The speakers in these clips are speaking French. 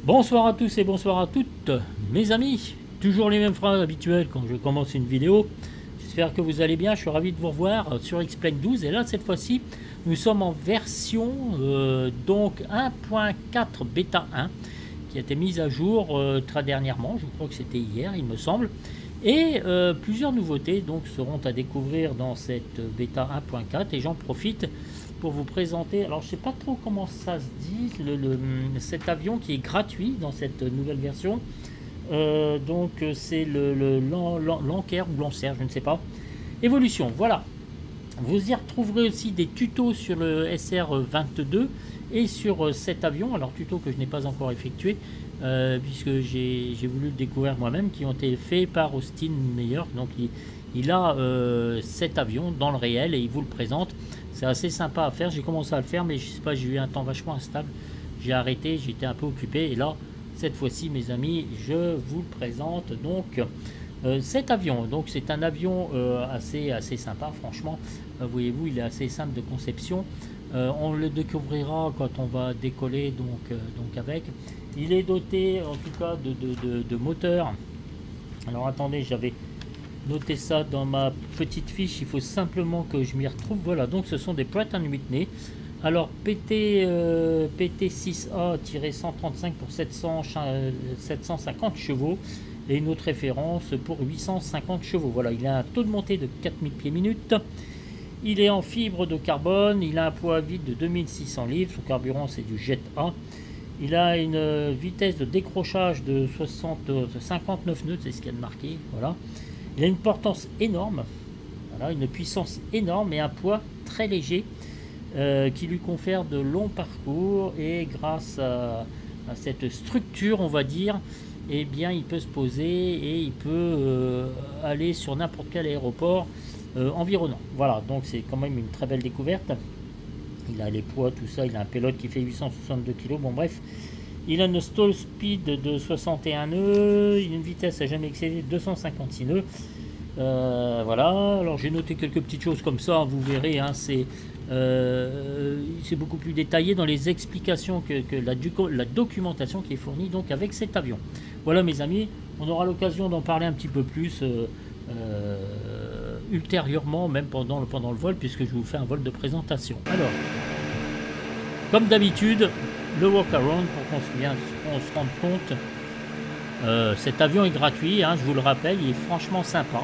Bonsoir à tous et bonsoir à toutes, mes amis. Toujours les mêmes phrases habituelles quand je commence une vidéo. J'espère que vous allez bien, je suis ravi de vous revoir sur X-Plane 12. Et là, cette fois-ci, nous sommes en version donc 1.4 bêta 1 qui a été mise à jour très dernièrement. Je crois que c'était hier, il me semble. Et plusieurs nouveautés donc seront à découvrir dans cette bêta 1.4 et j'en profite pour vous présenter, alors je sais pas trop comment ça se dit, cet avion qui est gratuit dans cette nouvelle version. Donc c'est le Lancer ou Lancer, je ne sais pas. Évolution, voilà. Vous y retrouverez aussi des tutos sur le SR22 et sur cet avion, alors tuto que je n'ai pas encore effectué, puisque j'ai voulu le découvrir moi-même, qui ont été faits par Austin Meyer. Donc il a cet avion dans le réel et il vous le présente. C'est assez sympa à faire, j'ai commencé à le faire mais je sais pas, j'ai eu un temps vachement instable, j'ai arrêté, j'étais un peu occupé et là cette fois-ci mes amis je vous le présente donc cet avion. Donc c'est un avion assez sympa franchement, voyez-vous il est assez simple de conception. On le découvrira quand on va décoller donc avec. Il est doté en tout cas de moteurs. Alors attendez, j'avais noté ça dans ma petite fiche, il faut simplement que je m'y retrouve. Voilà, donc ce sont des Pratt & Whitney. Alors PT6A-135 pour 750 chevaux et une autre référence pour 850 chevaux. Voilà, il a un taux de montée de 4000 pieds minutes. Il est en fibre de carbone, il a un poids vide de 2600 livres, son carburant c'est du Jet A. Il a une vitesse de décrochage de 59 nœuds, c'est ce qu'il y a de marqué, voilà. Il a une portance énorme, voilà, une puissance énorme et un poids très léger qui lui confère de longs parcours. Et grâce à cette structure, on va dire, eh bien, il peut se poser et il peut aller sur n'importe quel aéroport environnant. Voilà, donc c'est quand même une très belle découverte. Il a les poids, tout ça, il a un pilote qui fait 862 kg, bon bref. Il a une stall speed de 61 nœuds, une vitesse à jamais excédé 256 nœuds. Voilà, alors j'ai noté quelques petites choses comme ça, vous verrez, hein, c'est beaucoup plus détaillé dans les explications que la documentation qui est fournie donc avec cet avion. Voilà mes amis, on aura l'occasion d'en parler un petit peu plus ultérieurement, même pendant le vol, puisque je vous fais un vol de présentation. Alors, comme d'habitude, le walk-around pour qu'on se rende compte. Cet avion est gratuit, hein, je vous le rappelle, il est franchement sympa.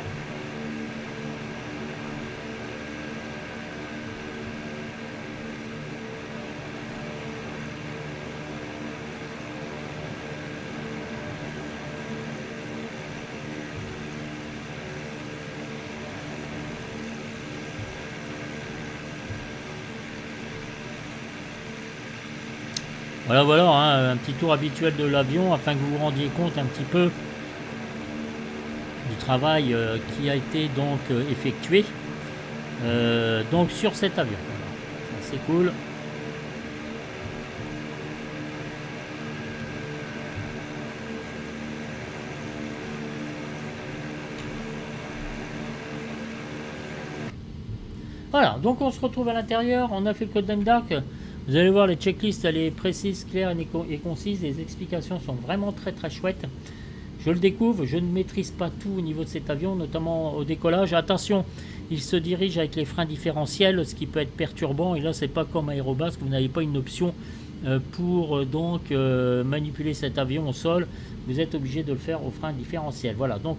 Voilà, hein, un petit tour habituel de l'avion afin que vous vous rendiez compte un petit peu du travail qui a été donc effectué donc sur cet avion. C'est cool. Voilà, donc on se retrouve à l'intérieur, on a fait le code d'Emdark. Vous allez voir, les checklists, elle est précise, claire et concise. Les explications sont vraiment très chouettes. Je le découvre, je ne maîtrise pas tout au niveau de cet avion, notamment au décollage. Attention, il se dirige avec les freins différentiels, ce qui peut être perturbant. Et là, c'est pas comme Aérobasque, vous n'avez pas une option pour donc manipuler cet avion au sol. Vous êtes obligé de le faire au frein différentiel. Voilà, donc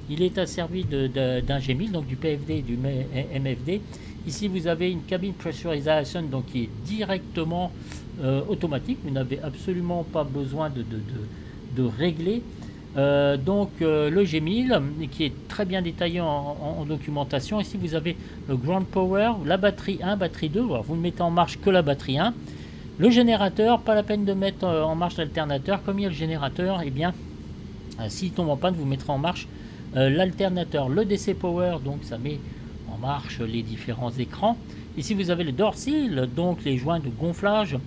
il est asservi d'un G1000, donc du PFD et du MFD. Ici, vous avez une cabine pressurization donc qui est directement automatique. Vous n'avez absolument pas besoin de régler. Le G1000 qui est très bien détaillé en documentation. Ici, vous avez le Ground Power, la batterie 1, batterie 2. Voilà, vous ne mettez en marche que la batterie 1. Le générateur, pas la peine de mettre en marche l'alternateur. Comme il y a le générateur, eh bien, s'il tombe en panne, vous mettrez en marche l'alternateur. Le DC Power, donc ça met en marche les différents écrans. Ici vous avez le door seal, donc les joints de gonflage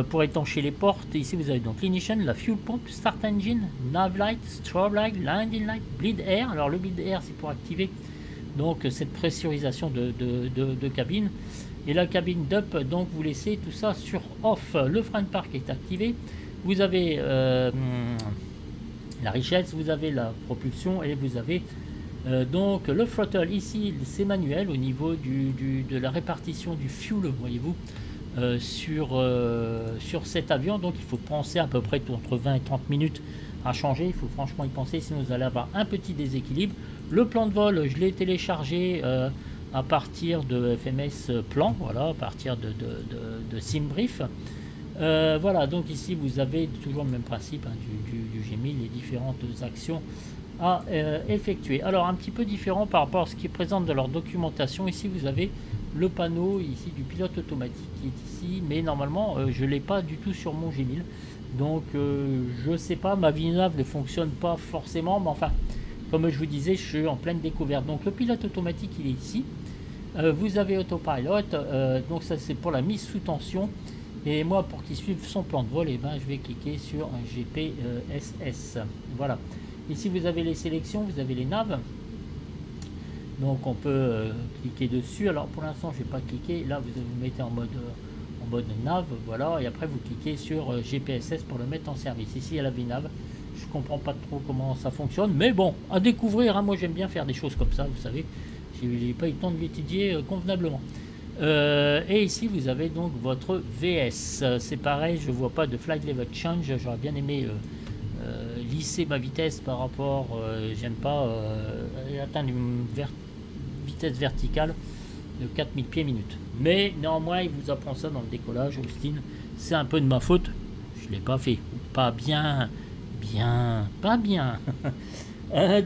pour étancher les portes. Ici vous avez donc l'ignition, la fuel pump, start engine, nav light, strobe light, landing light, bleed air. Alors le bleed air c'est pour activer donc cette pressurisation de cabine. Et la cabine d'up, donc vous laissez tout ça sur off. Le frein de parc est activé. Vous avez la richesse, vous avez la propulsion et vous avez donc le throttle. Ici c'est manuel au niveau de la répartition du fuel, voyez-vous, sur cet avion. Donc il faut penser à peu près entre 20 et 30 minutes à changer. Il faut franchement y penser, sinon vous allez avoir un petit déséquilibre. Le plan de vol, je l'ai téléchargé à partir de FMS Plan, voilà, à partir de SimBrief. Voilà, donc ici vous avez toujours le même principe, hein, du G1000, les différentes actions à effectuer. Alors un petit peu différent par rapport à ce qui est présent dans leur documentation. Ici vous avez le panneau ici du pilote automatique qui est ici, mais normalement je ne l'ai pas du tout sur mon G1000. Donc je sais pas, ma VNAV ne fonctionne pas forcément, mais enfin, comme je vous disais, je suis en pleine découverte. Donc le pilote automatique il est ici. Vous avez Autopilot, donc ça c'est pour la mise sous tension. Et moi, pour qu'il suive son plan de vol, eh ben, je vais cliquer sur un GPSS. Voilà. Ici, vous avez les sélections, vous avez les naves. Donc, on peut cliquer dessus. Alors, pour l'instant, je ne vais pas cliquer. Là, vous mettez en mode nav. Voilà. Et après, vous cliquez sur GPSS pour le mettre en service. Ici, il y a la VNAV. Je ne comprends pas trop comment ça fonctionne. Mais bon, à découvrir. Hein. Moi, j'aime bien faire des choses comme ça, vous savez. Je n'ai pas eu le temps de l'étudier convenablement. Et ici vous avez donc votre VS, c'est pareil, je vois pas de flight level change. J'aurais bien aimé lisser ma vitesse par rapport, j'aime pas atteindre une vitesse verticale de 4000 pieds minute, mais néanmoins il vous apprend ça dans le décollage. Austin, c'est un peu de ma faute, je l'ai pas fait, pas bien, pas bien.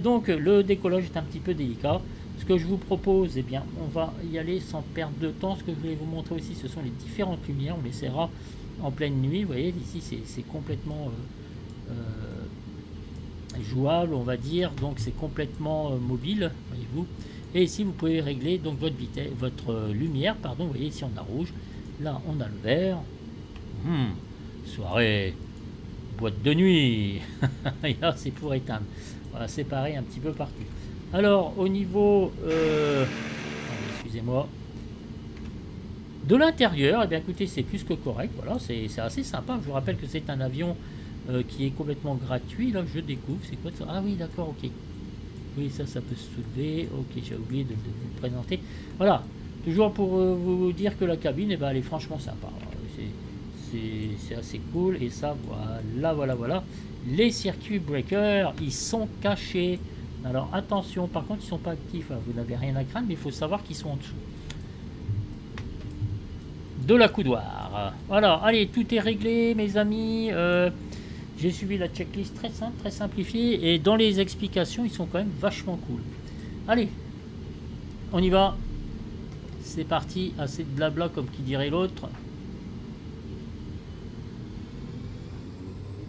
Donc le décollage est un petit peu délicat. Ce que je vous propose, eh bien, on va y aller sans perdre de temps. Ce que je voulais vous montrer aussi, ce sont les différentes lumières. On les essaiera en pleine nuit. Vous voyez, ici, c'est complètement jouable, on va dire. Donc, c'est complètement mobile, voyez-vous. Et ici, vous pouvez régler donc votre vitesse, votre lumière. Pardon, vous voyez, ici, on a rouge. Là, on a le vert. Soirée, boîte de nuit. Et là, c'est pour éteindre. Voilà, c'est pareil un petit peu partout. Alors, au niveau, excusez-moi, de l'intérieur, eh bien, écoutez, c'est plus que correct. Voilà, c'est assez sympa. Je vous rappelle que c'est un avion qui est complètement gratuit. Là, je découvre. C'est quoi ça? Ah oui, d'accord, ok. Oui, ça peut se soulever. Ok, j'ai oublié de vous présenter. Voilà, toujours pour vous dire que la cabine, eh ben, elle est franchement sympa. C'est assez cool. Et ça, voilà. Les circuits breakers, ils sont cachés. Alors attention, par contre ils sont pas actifs, vous n'avez rien à craindre, mais il faut savoir qu'ils sont en dessous de la coudoir. Voilà, allez, tout est réglé mes amis. J'ai suivi la checklist très simple, très simplifiée, et dans les explications ils sont quand même vachement cool. Allez, on y va, c'est parti. Assez de blabla comme qui dirait l'autre.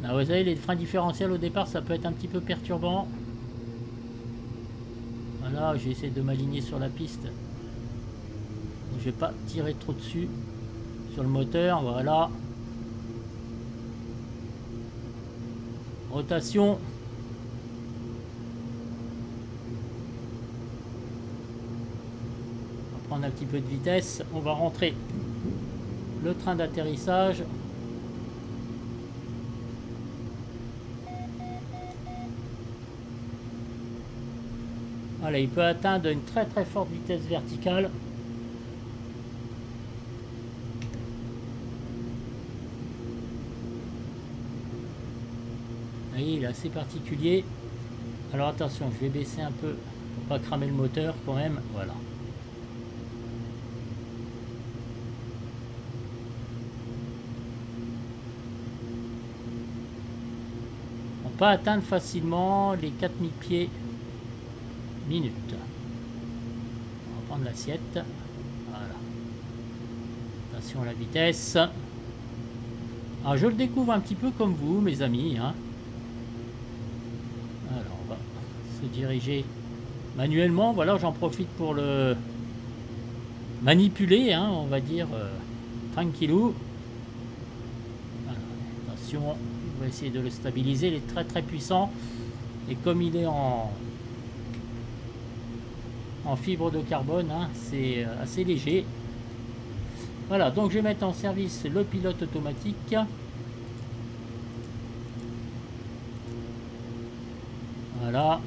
Vous savez, les freins différentiels au départ ça peut être un petit peu perturbant. Voilà, j'essaie de m'aligner sur la piste. Je vais pas tirer trop dessus sur le moteur. Voilà. Rotation. On va prendre un petit peu de vitesse. On va rentrer le train d'atterrissage. Voilà, il peut atteindre une très très forte vitesse verticale. Vous voyez, il est assez particulier. Alors attention, je vais baisser un peu pour pas cramer le moteur quand même. Voilà. On peut atteindre facilement les 4000 pieds minutes. On va prendre l'assiette. Voilà. Attention à la vitesse. Alors je le découvre un petit peu comme vous mes amis. Hein. Alors on va se diriger manuellement. Voilà, j'en profite pour le manipuler, hein, on va dire tranquillou. Voilà. Attention, on va essayer de le stabiliser. Il est très très puissant. Et comme il est en fibre de carbone, hein, c'est assez léger. Voilà, donc je vais mettre en service le pilote automatique. Voilà.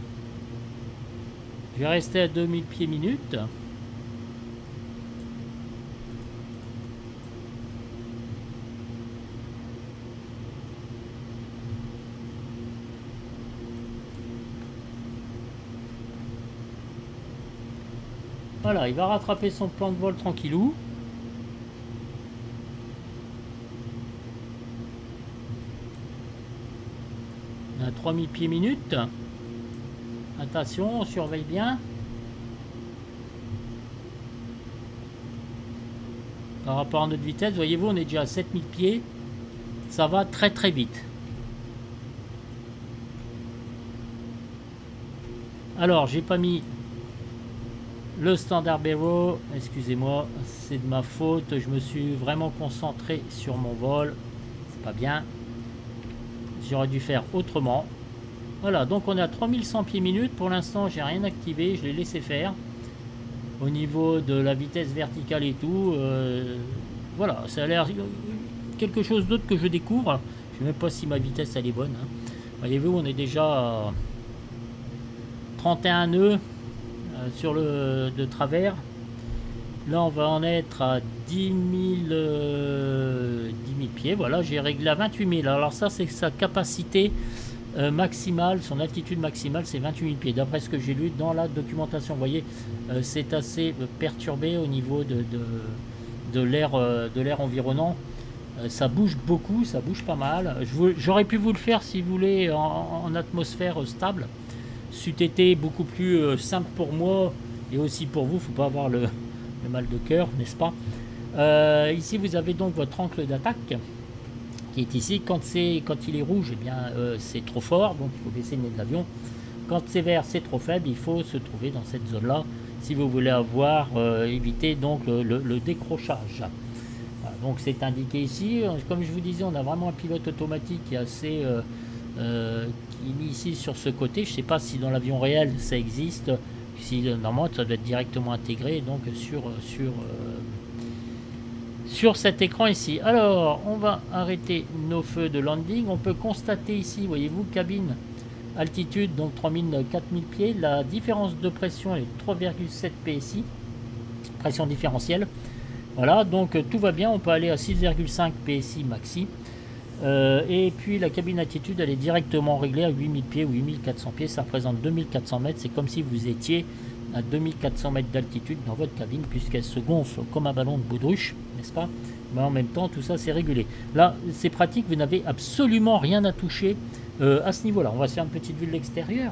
Je vais rester à 2000 pieds minute. Voilà, il va rattraper son plan de vol tranquillou. On a 3000 pieds minute. Attention, on surveille bien. Par rapport à notre vitesse, voyez-vous, on est déjà à 7000 pieds. Ça va très très vite. Alors, j'ai pas mis le standard Barrow, excusez-moi, c'est de ma faute, je me suis vraiment concentré sur mon vol, c'est pas bien, j'aurais dû faire autrement. Voilà, donc on est à 3100 pieds minute, pour l'instant j'ai rien activé, je l'ai laissé faire. Au niveau de la vitesse verticale et tout, voilà, ça a l'air quelque chose d'autre que je découvre, je sais même pas si ma vitesse elle est bonne. Hein. Voyez-vous, on est déjà à 31 nœuds. Sur le de travers, là on va en être à 10 000 pieds. Voilà, j'ai réglé à 28 000. Alors ça c'est sa capacité maximale, son altitude maximale c'est 28 000 pieds d'après ce que j'ai lu dans la documentation. Vous voyez, c'est assez perturbé au niveau de l'air environnant. Ça bouge beaucoup, ça bouge pas mal. J'aurais pu vous le faire si vous voulez en atmosphère stable. C'eût été beaucoup plus simple pour moi et aussi pour vous, faut pas avoir le mal de cœur, n'est-ce pas? Ici vous avez donc votre angle d'attaque qui est ici. Quand il est rouge, eh bien c'est trop fort, donc il faut baisser le nez de l'avion. Quand c'est vert, c'est trop faible, il faut se trouver dans cette zone là si vous voulez éviter donc le décrochage. Voilà, donc c'est indiqué ici. Comme je vous disais, on a vraiment un pilote automatique qui est assez qui est mis ici sur ce côté. Je ne sais pas si dans l'avion réel ça existe, si normalement ça doit être directement intégré donc sur cet écran ici. Alors on va arrêter nos feux de landing. On peut constater ici, voyez-vous, cabine, altitude donc 4000 pieds, la différence de pression est 3,7 PSI, pression différentielle. Voilà, donc tout va bien, on peut aller à 6,5 PSI maxi. Et puis la cabine altitude elle est directement réglée à 8000 pieds ou 8400 pieds, ça représente 2400 mètres, c'est comme si vous étiez à 2400 mètres d'altitude dans votre cabine puisqu'elle se gonfle comme un ballon de baudruche, n'est-ce pas? Mais en même temps tout ça c'est régulé. Là c'est pratique, vous n'avez absolument rien à toucher à ce niveau là. On va se faire une petite vue de l'extérieur.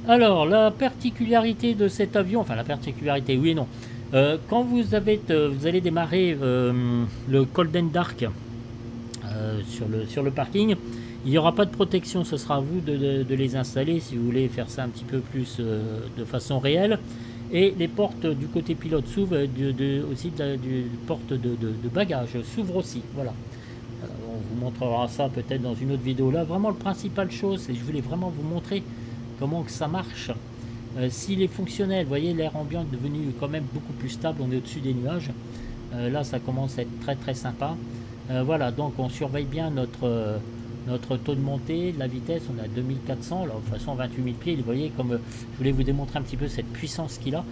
Alors, la particularité de cet avion, enfin la particularité, oui et non. Quand vous allez démarrer le Golden Dark sur le parking, il n'y aura pas de protection, ce sera à vous de les installer si vous voulez faire ça un petit peu plus de façon réelle. Et les portes du côté pilote s'ouvrent, aussi du porte de bagages s'ouvrent aussi, voilà. Alors, on vous montrera ça peut-être dans une autre vidéo. Là, vraiment, la principale chose, c'est que je voulais vraiment vous montrer comment que ça marche. S'il est fonctionnel, vous voyez, l'air ambiant est devenu quand même beaucoup plus stable, on est au-dessus des nuages. Là, ça commence à être très très sympa. Voilà, donc on surveille bien notre taux de montée, la vitesse, on est à 2400, alors de toute façon 28 000 pieds, vous voyez, comme je voulais vous démontrer un petit peu cette puissance qu'il a.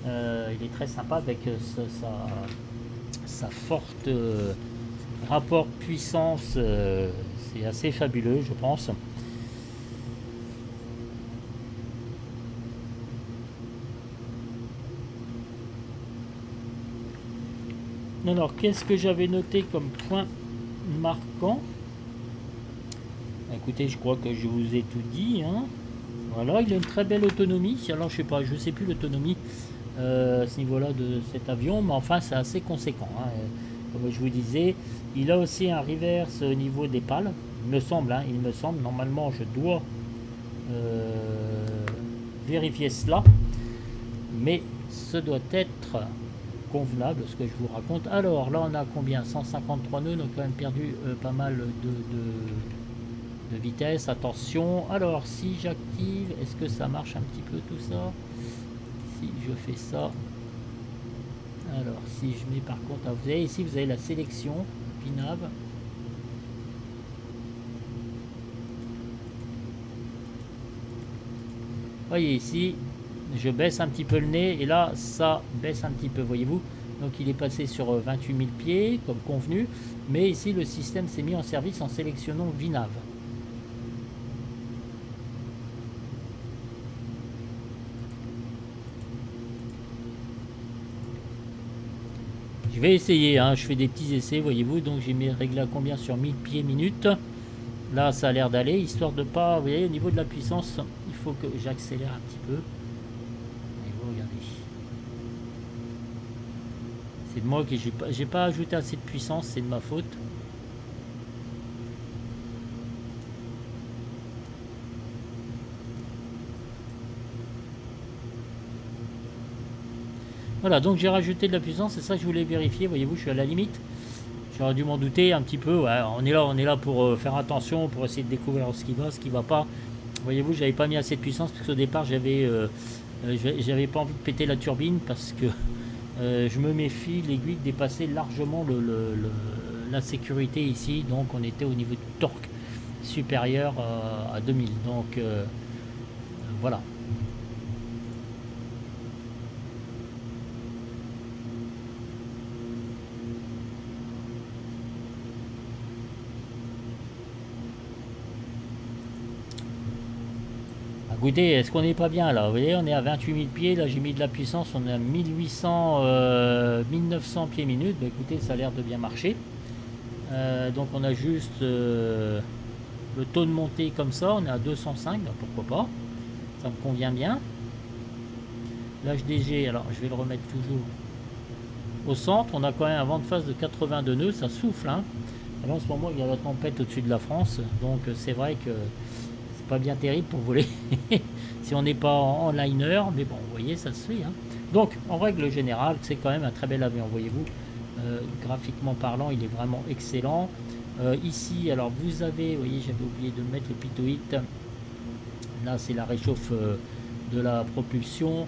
Il est très sympa avec sa forte rapport puissance, c'est assez fabuleux je pense. Alors, qu'est-ce que j'avais noté comme point marquant? Écoutez, je crois que je vous ai tout dit. Hein. Voilà, il a une très belle autonomie. Alors, je sais plus l'autonomie à ce niveau-là de cet avion, mais enfin, c'est assez conséquent. Hein. Comme je vous disais, il a aussi un reverse au niveau des pales. Il me semble, hein, normalement, je dois vérifier cela. Mais ce doit être convenable, ce que je vous raconte. Alors là, on a combien? 153 nœuds, donc quand même perdu pas mal de vitesse. Attention. Alors, si j'active, est-ce que ça marche un petit peu tout ça? Si je fais ça. Alors, si je mets par contre, vous avez ici, vous avez la sélection VNAV. Voyez ici, je baisse un petit peu le nez et là, ça baisse un petit peu, voyez-vous. Donc, il est passé sur 28 000 pieds, comme convenu. Mais ici, le système s'est mis en service en sélectionnant VNAV. Je vais essayer, hein, je fais des petits essais, voyez-vous, donc j'ai mis réglé à combien sur 1000 pieds minutes. Là, ça a l'air d'aller, histoire de pas, vous voyez, au niveau de la puissance, il faut que j'accélère un petit peu. Et vous regardez. C'est de moi que j'ai pas ajouté assez de puissance, c'est de ma faute. Voilà, donc j'ai rajouté de la puissance, c'est ça que je voulais vérifier, voyez-vous, je suis à la limite. J'aurais dû m'en douter un petit peu, ouais, on est là pour faire attention, pour essayer de découvrir ce qui va pas. Voyez-vous, j'avais pas mis assez de puissance, parce qu'au départ, j'avais pas envie de péter la turbine, parce que je me méfie, l'aiguille dépassait largement la sécurité ici, donc on était au niveau du torque supérieur à 2000, donc voilà. Écoutez, est-ce qu'on n'est pas bien là? Vous voyez, on est à 28 000 pieds, là j'ai mis de la puissance, on est à 1900 pieds minutes. Bah, écoutez, ça a l'air de bien marcher. Donc on a juste le taux de montée comme ça, on est à 205, bah, pourquoi pas, ça me convient bien. L'HDG, alors je vais le remettre toujours au centre, on a quand même un vent de face de 82 nœuds, ça souffle, hein. Alors, en ce moment il y a la tempête au-dessus de la France, donc c'est vrai que pas bien terrible pour voler si on n'est pas en liner, mais bon, vous voyez, ça se fait, hein. Donc en règle générale, c'est quand même un très bel avion, voyez-vous, graphiquement parlant, il est vraiment excellent. Ici, alors vous avez, vous voyez, j'avais oublié de mettre le pitot. Là c'est la réchauffe de la propulsion.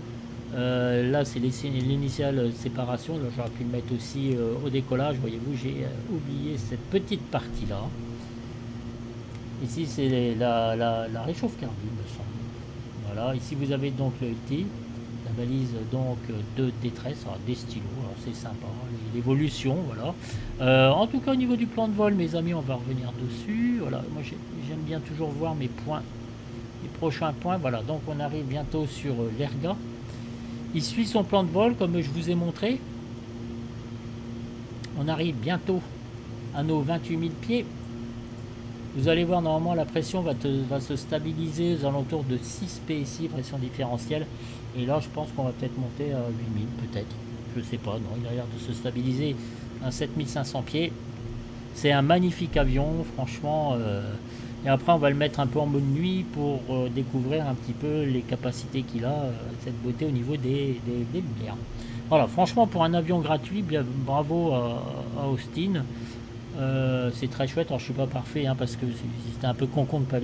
Là c'est l'initiale séparation, j'aurais pu le mettre aussi au décollage, voyez-vous, j'ai oublié cette petite partie là. Ici c'est la réchauffe carbone, me semble. Voilà, ici vous avez donc le LT, la balise donc de détresse, alors des stylos, c'est sympa, l'évolution, voilà. En tout cas au niveau du plan de vol, mes amis, on va revenir dessus. Voilà, moi j'aime bien toujours voir mes points, les prochains points. Voilà, donc on arrive bientôt sur l'Erga. Il suit son plan de vol comme je vous ai montré. On arrive bientôt à nos 28 000 pieds. Vous allez voir, normalement la pression va se stabiliser aux alentours de 6 PSI, pression différentielle. Et là je pense qu'on va peut-être monter à 8000 peut-être. Je sais pas, non, il a l'air de se stabiliser à 7500 pieds. C'est un magnifique avion, franchement. Et après on va le mettre un peu en mode nuit pour découvrir un petit peu les capacités qu'il a, cette beauté au niveau des lumières. Voilà, franchement pour un avion gratuit, bien bravo à Austin. C'est très chouette. Alors je suis pas parfait, hein, parce que c'était un peu con de pas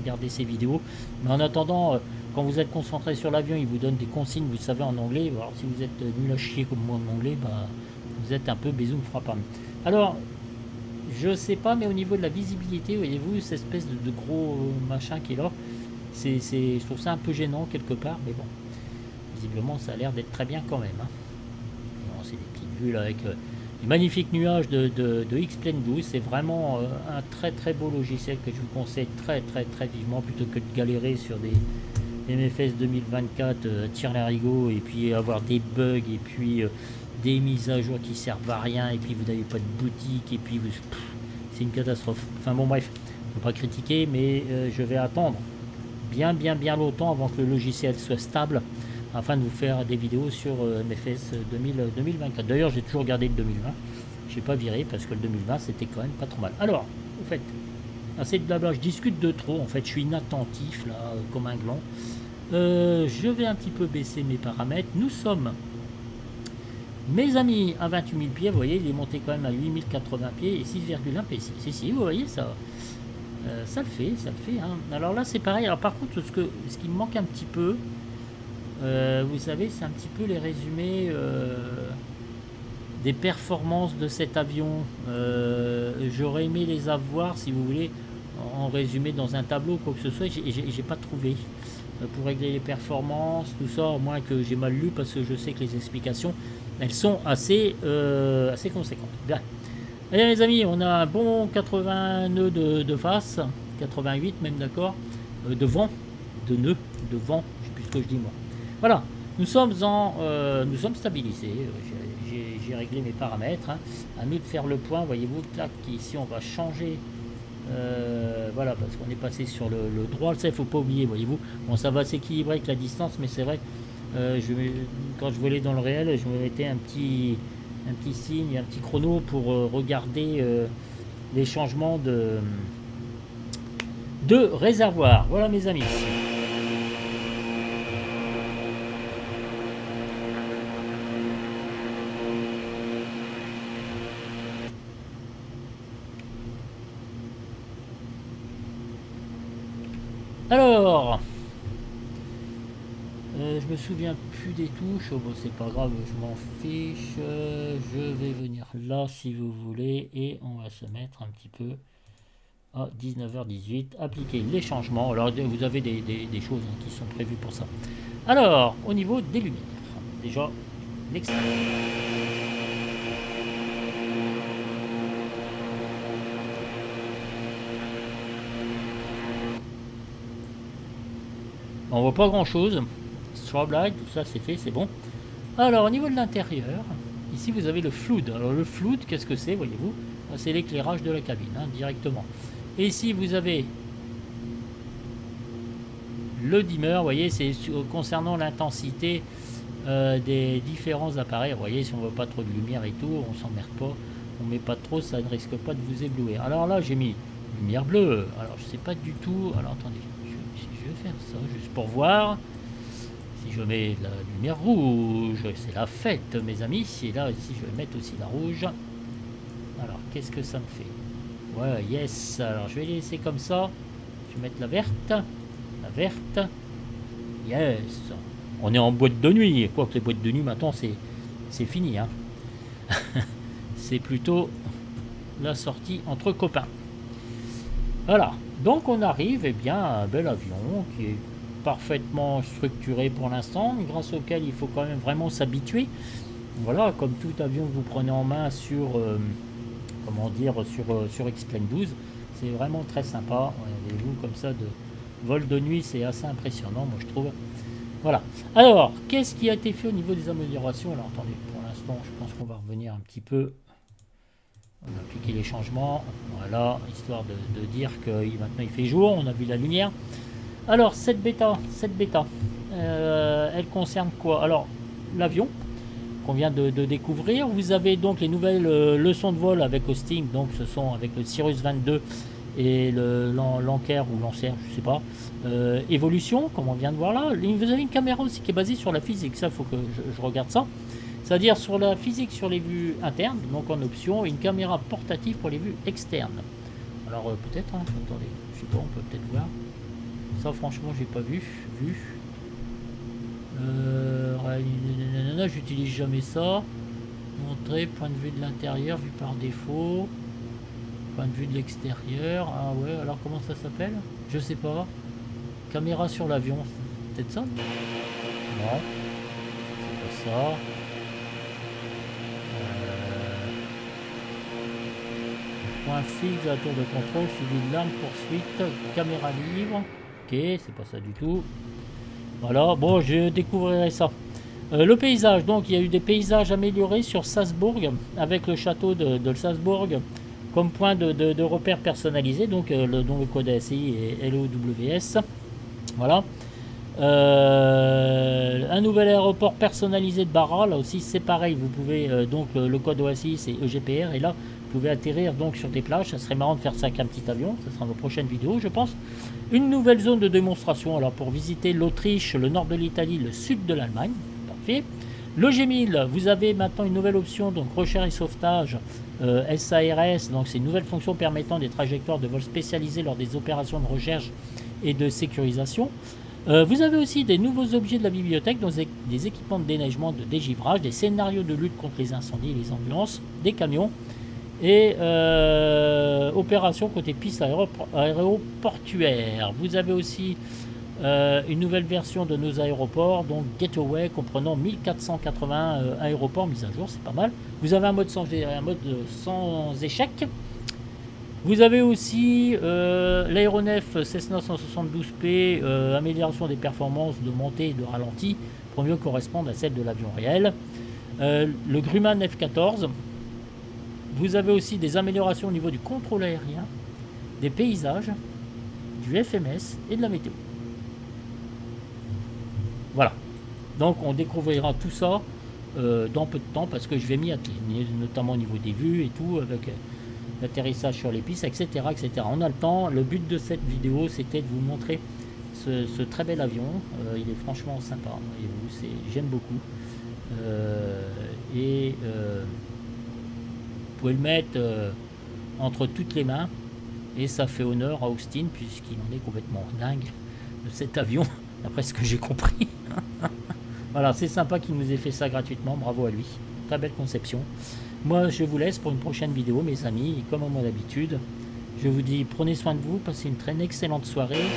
regarder ces vidéos, mais en attendant, quand vous êtes concentré sur l'avion, il vous donne des consignes, vous savez, en anglais. Alors si vous êtes nul à chier comme moi en anglais, bah, vous êtes un peu bézoum frappant. Alors je sais pas, mais au niveau de la visibilité, voyez-vous, cette espèce de gros machin qui est là, je trouve ça un peu gênant quelque part, mais bon, visiblement ça a l'air d'être très bien quand même, hein. C'est des petites vues là avec les magnifiques nuages de X-Plane 12. C'est vraiment un très très beau logiciel que je vous conseille très vivement, plutôt que de galérer sur des MFS 2024 tire l'arigot et puis avoir des bugs et puis des mises à jour qui servent à rien et puis vous n'avez pas de boutique et puis c'est une catastrophe. Enfin bon, bref, je ne veux pas critiquer, mais je vais attendre bien longtemps avant que le logiciel soit stable, afin de vous faire des vidéos sur MFS 2024. D'ailleurs, j'ai toujours gardé le 2020. Je n'ai pas viré parce que le 2020, c'était quand même pas trop mal. Alors, en fait, assez de blabla. Je discute de trop. En fait, je suis inattentif, là, comme un gland. Je vais un petit peu baisser mes paramètres. Nous sommes, mes amis, à 28 000 pieds. Vous voyez, il est monté quand même à 8080 pieds et 6,1 P6. Si, vous voyez, ça le fait, hein. Alors là, c'est pareil. Alors par contre, ce qui me manque un petit peu, vous savez, c'est un petit peu les résumés des performances de cet avion. J'aurais aimé les avoir, si vous voulez, en résumé dans un tableau, quoi que ce soit. J'ai pas trouvé pour régler les performances, tout ça, à moins que j'ai mal lu, parce que je sais que les explications, elles sont assez conséquentes. Bien. Allez les amis, on a un bon 80 nœuds de face, 88 même, d'accord, de vent, de nœuds, de vent, je sais plus ce que je dis moi. Voilà, nous sommes stabilisés, j'ai réglé mes paramètres, hein. À nous de faire le point, voyez-vous, là, ici on va changer. Voilà, parce qu'on est passé sur le droit, ça il faut pas oublier, voyez-vous. Bon, ça va s'équilibrer avec la distance, mais c'est vrai, quand je volais dans le réel, je me mettais un petit signe, un petit chrono pour regarder les changements de réservoir. Voilà mes amis. Alors, je me souviens plus des touches. Oh, bon, c'est pas grave, je m'en fiche. Je vais venir là si vous voulez et on va se mettre un petit peu à 19h18. Appliquer les changements. Alors, vous avez des choses, hein, qui sont prévues pour ça. Alors, au niveau des lumières, déjà l'extérieur. On voit pas grand chose. Strobe light, tout ça c'est fait, c'est bon. Alors au niveau de l'intérieur, ici vous avez le flood. Alors le flood, qu'est-ce que c'est, voyez-vous? C'est l'éclairage de la cabine, hein, directement. Et ici vous avez le dimmer, vous voyez, c'est concernant l'intensité des différents appareils. Vous voyez, si on ne veut pas trop de lumière et tout, on s'emmerde pas, on met pas trop, ça ne risque pas de vous éblouir. Alors là j'ai mis lumière bleue. Alors je sais pas du tout. Alors attendez, je vais faire ça juste pour voir. Si je mets la lumière rouge, c'est la fête mes amis. Et là ici je vais mettre aussi la rouge. Alors qu'est-ce que ça me fait? Ouais, yes. Alors je vais les laisser comme ça. Je vais mettre la verte. La verte. Yes. On est en boîte de nuit. Quoique les boîtes de nuit maintenant c'est fini, hein. C'est plutôt la sortie entre copains. Voilà. Donc on arrive, eh bien, à un bel avion qui est parfaitement structuré pour l'instant, grâce auquel il faut quand même vraiment s'habituer. Voilà, comme tout avion que vous prenez en main sur comment dire, sur X-Plane 12, c'est vraiment très sympa. Voyez-vous, comme ça, de vol de nuit, c'est assez impressionnant, moi je trouve. Voilà. Alors, qu'est-ce qui a été fait au niveau des améliorations? Alors attendez, pour l'instant, je pense qu'on va revenir un petit peu. On a appliqué les changements, voilà, histoire de dire que maintenant il fait jour, on a vu la lumière. Alors cette bêta, elle concerne quoi? Alors l'avion qu'on vient de découvrir, vous avez donc les nouvelles leçons de vol avec Hosting, donc ce sont avec le Cirrus 22 et l'Anker ou Lancer, je sais pas, évolution, comme on vient de voir là. Vous avez une caméra aussi qui est basée sur la physique, ça faut que je regarde ça. C'est-à-dire sur la physique sur les vues internes, donc en option, et une caméra portative pour les vues externes. Alors peut-être, hein, attendez, je sais pas, on peut peut-être voir. Ça franchement j'ai pas vu. J'utilise jamais ça. Montrer point de vue de l'intérieur vu par défaut. Point de vue de l'extérieur. Ah ouais, alors comment ça s'appelle? Je sais pas. Caméra sur l'avion, c'est peut-être ça? Non, c'est pas ça. Point fixe de la tour de contrôle, suivi de l'arme, poursuite, caméra libre. Ok, c'est pas ça du tout. Voilà, bon, je découvrirai ça. Le paysage, donc il y a eu des paysages améliorés sur Salzbourg, avec le château de Salzbourg comme point de repère personnalisé, donc le code ASI et LOWS. Voilà. Un nouvel aéroport personnalisé de Barra, là aussi c'est pareil, vous pouvez donc le code OSI c'est EGPR, et là vous pouvez atterrir donc sur des plages. Ça serait marrant de faire ça avec un petit avion, ça sera nos prochaines vidéos je pense. Une nouvelle zone de démonstration alors pour visiter l'Autriche, le nord de l'Italie, le sud de l'Allemagne. Parfait. Le G1000, vous avez maintenant une nouvelle option, donc recherche et sauvetage, SARS, donc c'est une nouvelle fonction permettant des trajectoires de vol spécialisées lors des opérations de recherche et de sécurisation. Vous avez aussi des nouveaux objets de la bibliothèque, donc des équipements de déneigement, de dégivrage, des scénarios de lutte contre les incendies et les ambulances, des camions et opérations côté piste aéroportuaire. Vous avez aussi une nouvelle version de nos aéroports, donc Gateway, comprenant 1480 aéroports mis à jour, c'est pas mal. Vous avez un mode sans échec. Vous avez aussi l'aéronef Cessna 172P, amélioration des performances de montée et de ralenti pour mieux correspondre à celle de l'avion réel. Le Grumman F-14. Vous avez aussi des améliorations au niveau du contrôle aérien, des paysages, du FMS et de la météo. Voilà. Donc on découvrira tout ça dans peu de temps parce que je vais m'y atteler, notamment au niveau des vues et tout, avec l'atterrissage sur les pistes, etc., etc. On a le temps. Le but de cette vidéo, c'était de vous montrer ce très bel avion. Il est franchement sympa. J'aime beaucoup. Vous pouvez le mettre entre toutes les mains et ça fait honneur à Austin puisqu'il en est complètement dingue de cet avion, d'après ce que j'ai compris. Voilà, c'est sympa qu'il nous ait fait ça gratuitement. Bravo à lui. Très belle conception. Moi, je vous laisse pour une prochaine vidéo, mes amis. Et comme à mon habitude, je vous dis prenez soin de vous, passez une très excellente soirée.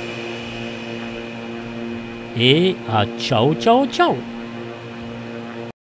Et à ciao, ciao, ciao.